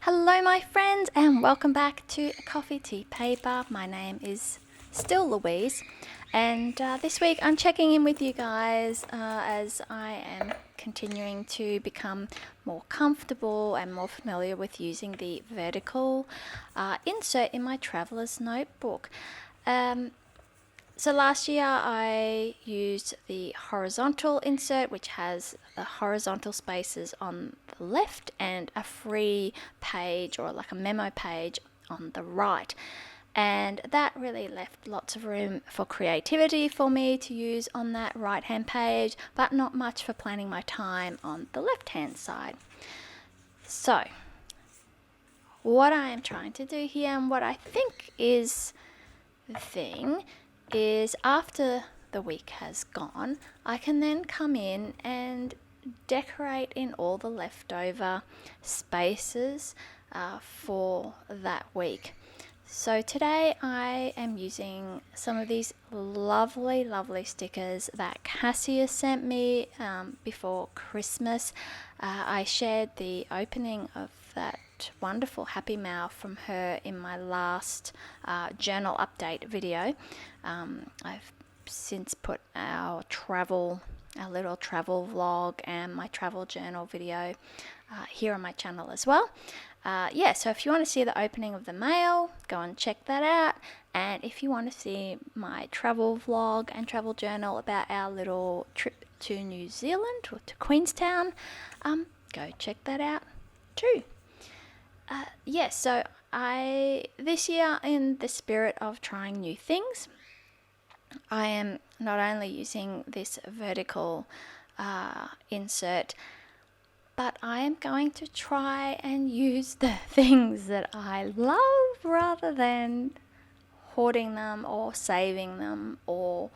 Hello my friends and welcome back to Coffee Tea Paper. My name is still Louise and this week I'm checking in with you guys as I am continuing to become more comfortable and more familiar with using the vertical insert in my traveler's notebook. So last year I used the horizontal insert, which has the horizontal spaces on the left and a free page or like a memo page on the right. And that really left lots of room for creativity for me to use on that right hand page, but not much for planning my time on the left hand side. So what I am trying to do here and what I think is the thing is after the week has gone, I can then come in and decorate in all the leftover spaces for that week. So today I am using some of these lovely stickers that Cassia sent me before Christmas. I shared the opening of that wonderful Happy Mail from her in my last journal update video. I've since put our little travel vlog and my travel journal video here on my channel as well. So if you want to see the opening of the mail, go and check that out. And if you want to see my travel vlog and travel journal about our little trip to New Zealand or to Queenstown, go check that out too. So this year, in the spirit of trying new things, I am not only using this vertical insert, but I am going to try and use the things that I love rather than hoarding them or saving them or,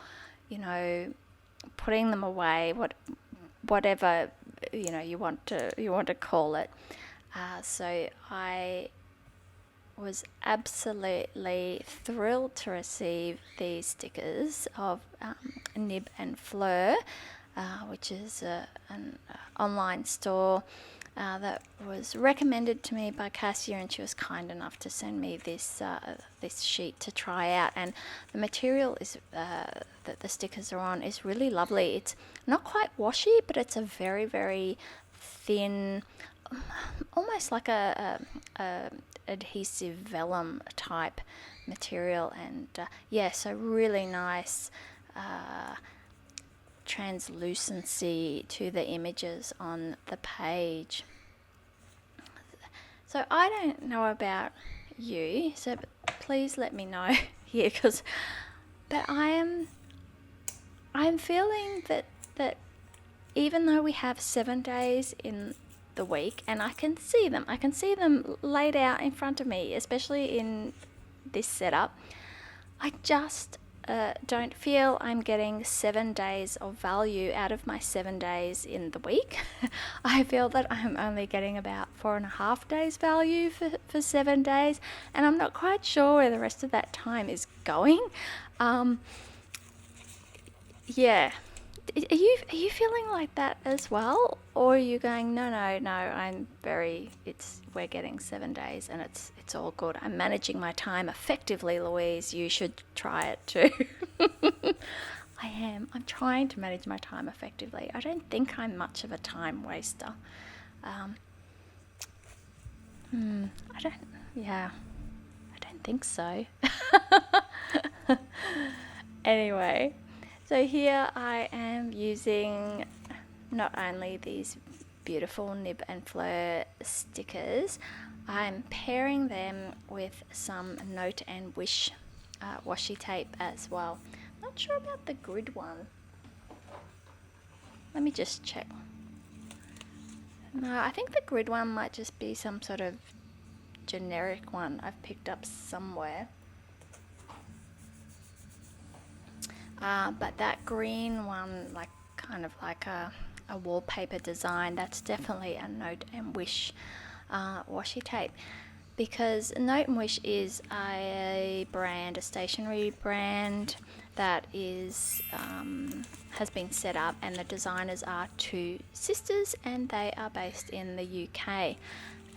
putting them away, whatever you want to call it. So I was absolutely thrilled to receive these stickers of Nib and Fleur, which is an online store that was recommended to me by Cassia, and she was kind enough to send me this sheet to try out. And the material is that the stickers are on is really lovely. It's not quite washy, but it's a very, very thin, almost like a adhesive vellum type material, and so really nice translucency to the images on the page. So I don't know about you, so please let me know here, but I'm feeling that even though we have 7 days in the week and I can see them laid out in front of me, especially in this setup, I just don't feel I'm getting 7 days of value out of my 7 days in the week. I feel that I'm only getting about 4.5 days value for 7 days, and I'm not quite sure where the rest of that time is going. Are you feeling like that as well, or are you going no, we're getting 7 days and it's all good, I'm managing my time effectively, Louise, you should try it too. I'm trying to manage my time effectively. I don't think I'm much of a time waster. I don't think so. Anyway, so here I am using not only these beautiful Nib and Fleur stickers, I'm pairing them with some Note and Wish washi tape as well. Not sure about the grid one. Let me just check. No, I think the grid one might just be some sort of generic one I've picked up somewhere. But that green one, kind of like a wallpaper design, that's definitely a Note and Wish washi tape, because Note and Wish is a stationery brand that is has been set up, and the designers are two sisters and they are based in the UK.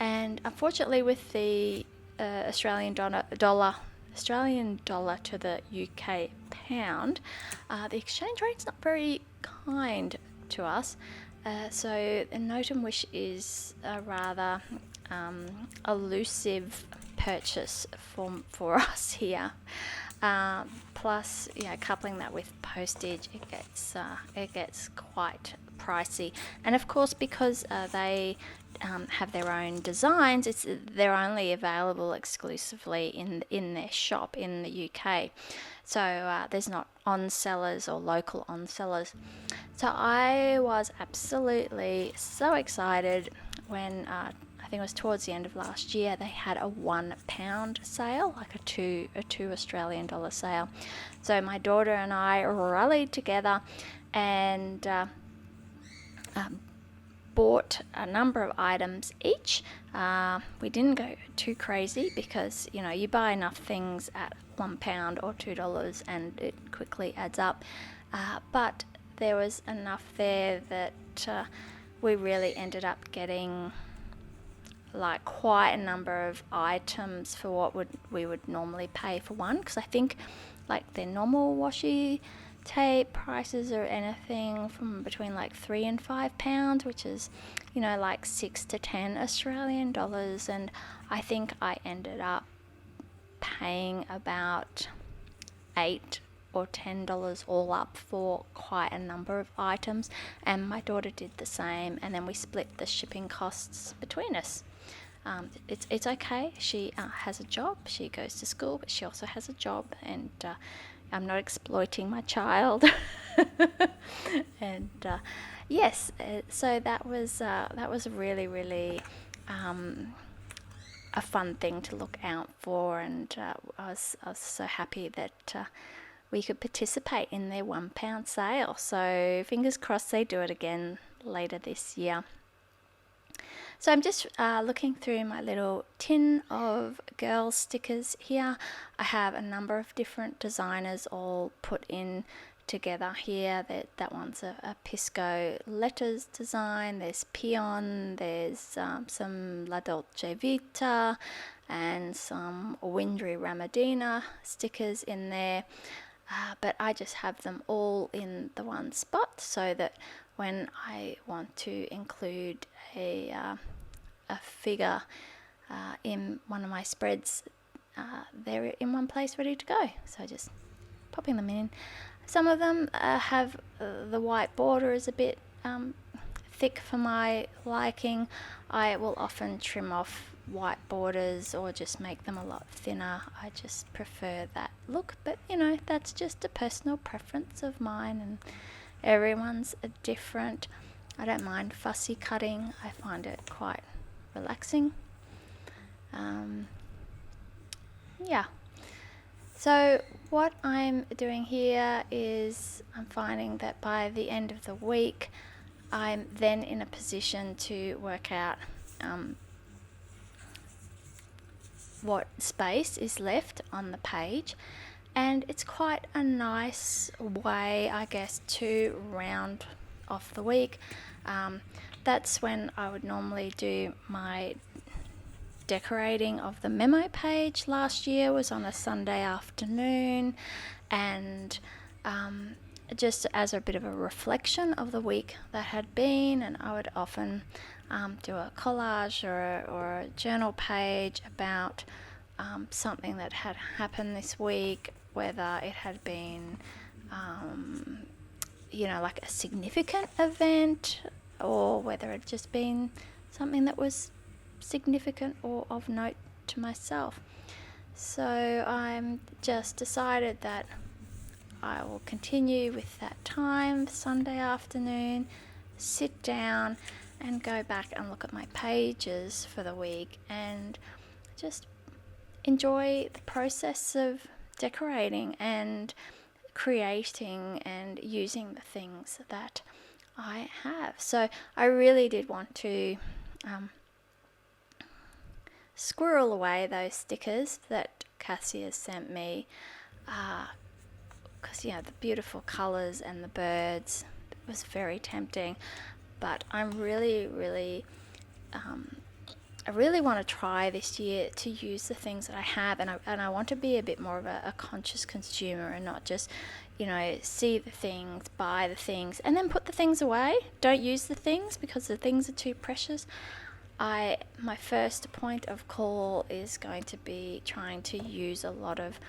And unfortunately, with the Australian dollar to the UK pound, the exchange rate's not very kind to us. So a note and wish is a rather elusive purchase for us here. Plus, coupling that with postage, it gets quite pricey. And of course, because they have their own designs, they're only available exclusively in their shop in the UK. So there's not on sellers or local on sellers. So I was absolutely so excited when I think it was towards the end of last year, they had a £1 sale, like a two Australian dollar sale. So my daughter and I rallied together and bought a number of items each. We didn't go too crazy because you buy enough things at £1 or $2 and it quickly adds up. But there was enough there that we really ended up getting like quite a number of items for what we would normally pay for one, because I think like their normal washi tape prices are anything from between like £3 and £5, which is like 6 to 10 Australian dollars, and I think I ended up paying about $8 or $10 all up for quite a number of items, and my daughter did the same, and then we split the shipping costs between us. It's okay. She has a job. She goes to school, but she also has a job, and I'm not exploiting my child. And yes, so that was really, really a fun thing to look out for, and I was so happy that we could participate in their £1 sale. So fingers crossed they do it again later this year. So I'm just looking through my little tin of girl stickers here. I have a number of different designers all put in together here. That one's a Pisco letters design. There's Peon. There's some La Dolce Vita and some Windry Ramadina stickers in there. But I just have them all in the one spot so that when I want to include a figure in one of my spreads, they're in one place ready to go. So just popping them in. Some of them have the white border is a bit thick for my liking. I will often trim off white borders or just make them a lot thinner. I just prefer that look, but that's just a personal preference of mine, and everyone's different. I don't mind fussy cutting. I find it quite relaxing. Yeah. So what I'm doing here is I'm finding that by the end of the week, I'm then in a position to work out what space is left on the page, and it's quite a nice way, I guess, to round off the week. That's when I would normally do my decorating of the memo page. Last year was on a Sunday afternoon, and just as a bit of a reflection of the week that had been, and I would often do a collage or a journal page about something that had happened this week, whether it had been like a significant event, or whether it had just been something that was significant or of note to myself. So I'm just decided that I will continue with that time, Sunday afternoon, sit down and go back and look at my pages for the week and just enjoy the process of decorating and creating and using the things that I have. So I really did want to squirrel away those stickers that Cassia sent me, because the beautiful colours and the birds was very tempting, but I'm really I really want to try this year to use the things that I have, and I want to be a bit more of a conscious consumer and not just, see the things, buy the things, and then put the things away. Don't use the things because the things are too precious. My first point of call is going to be trying to use a lot of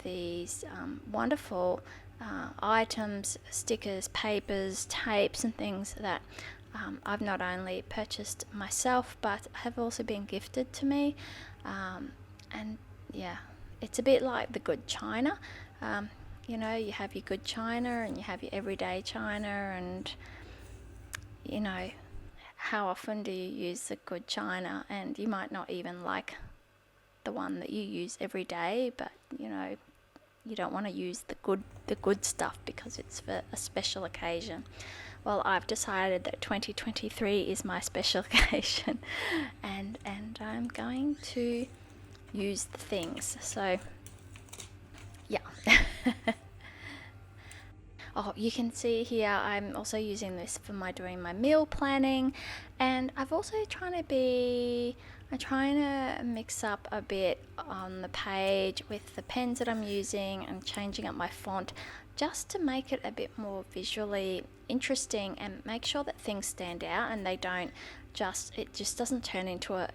these wonderful items, stickers, papers, tapes, and things that I've not only purchased myself but have also been gifted to me. And yeah, it's a bit like the good china. You have your good china and you have your everyday china, and how often do you use the good china? And you might not even like the one that you use every day, but you don't want to use the good stuff because it's for a special occasion. Well, I've decided that 2023 is my special occasion, and I'm going to use the things. So yeah. Oh, you can see here I'm also using this for doing my meal planning, and I'm trying to mix up a bit on the page with the pens that I'm using and changing up my font just to make it a bit more visually interesting and make sure that things stand out and it just doesn't turn into a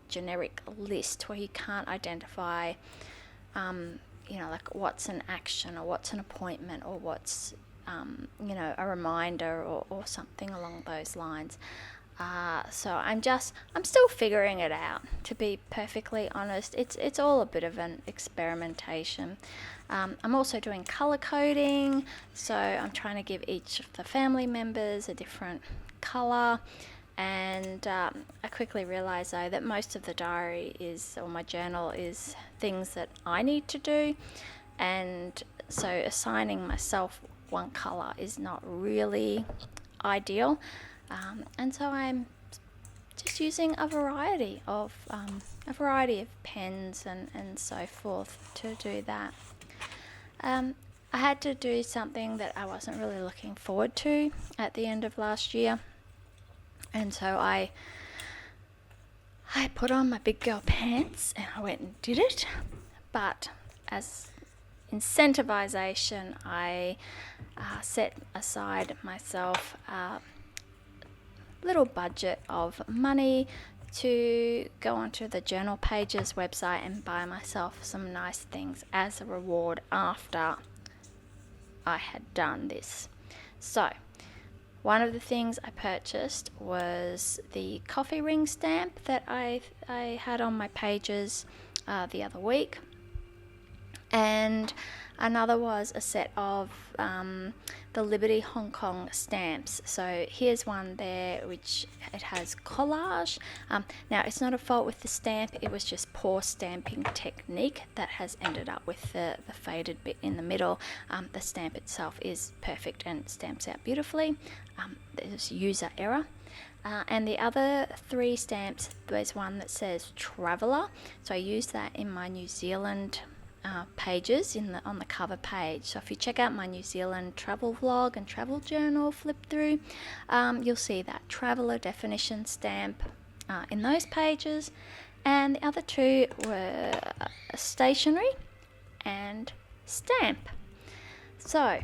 generic list where you can't identify like what's an action or what's an appointment or what's a reminder or something along those lines. So I'm still figuring it out, to be perfectly honest. It's all a bit of an experimentation. I'm also doing color coding, so I'm trying to give each of the family members a different color. And I quickly realised though that most of the diary or my journal is things that I need to do, and so assigning myself one colour is not really ideal. And so I'm just using a variety of pens and so forth to do that. I had to do something that I wasn't really looking forward to at the end of last year. And so I put on my big girl pants and I went and did it. But as incentivization, I set aside myself a little budget of money to go onto the Journal Pages website and buy myself some nice things as a reward after I had done this. So one of the things I purchased was the coffee ring stamp that I had on my pages the other week, and another was a set of the Liberty Hong Kong stamps. So here's one there which it has collage. Now it's not a fault with the stamp, it was just poor stamping technique that has ended up with the faded bit in the middle. The stamp itself is perfect and stamps out beautifully. There's user error. And the other three stamps, there's one that says Traveller, so I used that in my New Zealand pages on the cover page. So if you check out my New Zealand travel vlog and travel journal flip through, you'll see that Traveller definition stamp in those pages, and the other two were Stationery and Stamp. So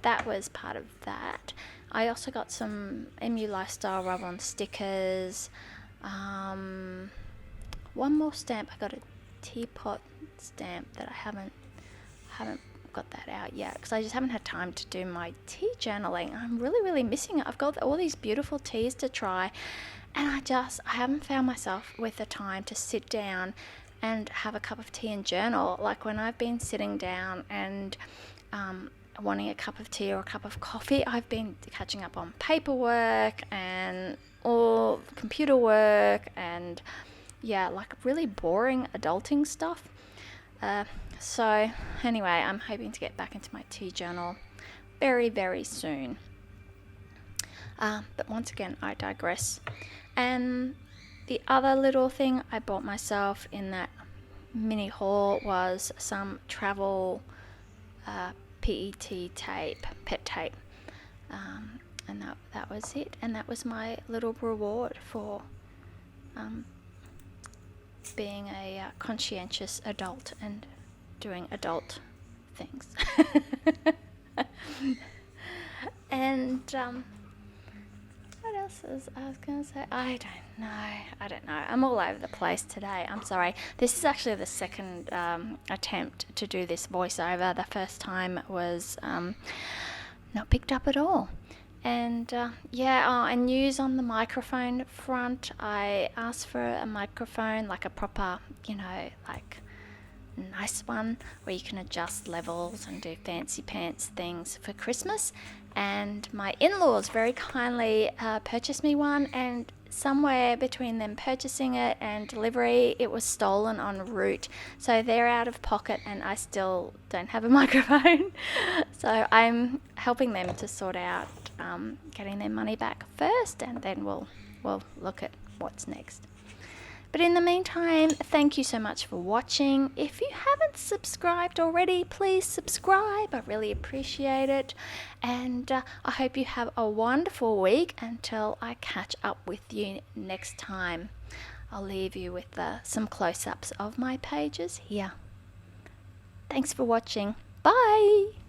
that was part of that. I also got some MU Lifestyle rub-on stickers. One more stamp. I got a teapot stamp that I haven't got that out yet because I just haven't had time to do my tea journaling. I'm really missing it. I've got all these beautiful teas to try, and I haven't found myself with the time to sit down and have a cup of tea and journal. Like when I've been sitting down and wanting a cup of tea or a cup of coffee, I've been catching up on paperwork and all computer work and like really boring adulting stuff. So anyway, I'm hoping to get back into my tea journal very soon. But once again, I digress. And the other little thing I bought myself in that mini haul was some travel PET tape, pet tape. And that was it. And that was my little reward for being a conscientious adult and doing adult things. And what else was I was going to say? I don't know. I'm all over the place today. I'm sorry. This is actually the second attempt to do this voiceover. The first time was not picked up at all. And and news on the microphone front. I asked for a microphone, like a proper, like nice one where you can adjust levels and do fancy pants things for Christmas. And my in-laws very kindly purchased me one, and somewhere between them purchasing it and delivery, it was stolen en route. So they're out of pocket and I still don't have a microphone. So I'm helping them to sort out getting their money back first, and then we'll look at what's next. But in the meantime, thank you so much for watching. If you haven't subscribed already, please subscribe. I really appreciate it. And I hope you have a wonderful week until I catch up with you next time. I'll leave you with some close-ups of my pages here. Thanks for watching. Bye!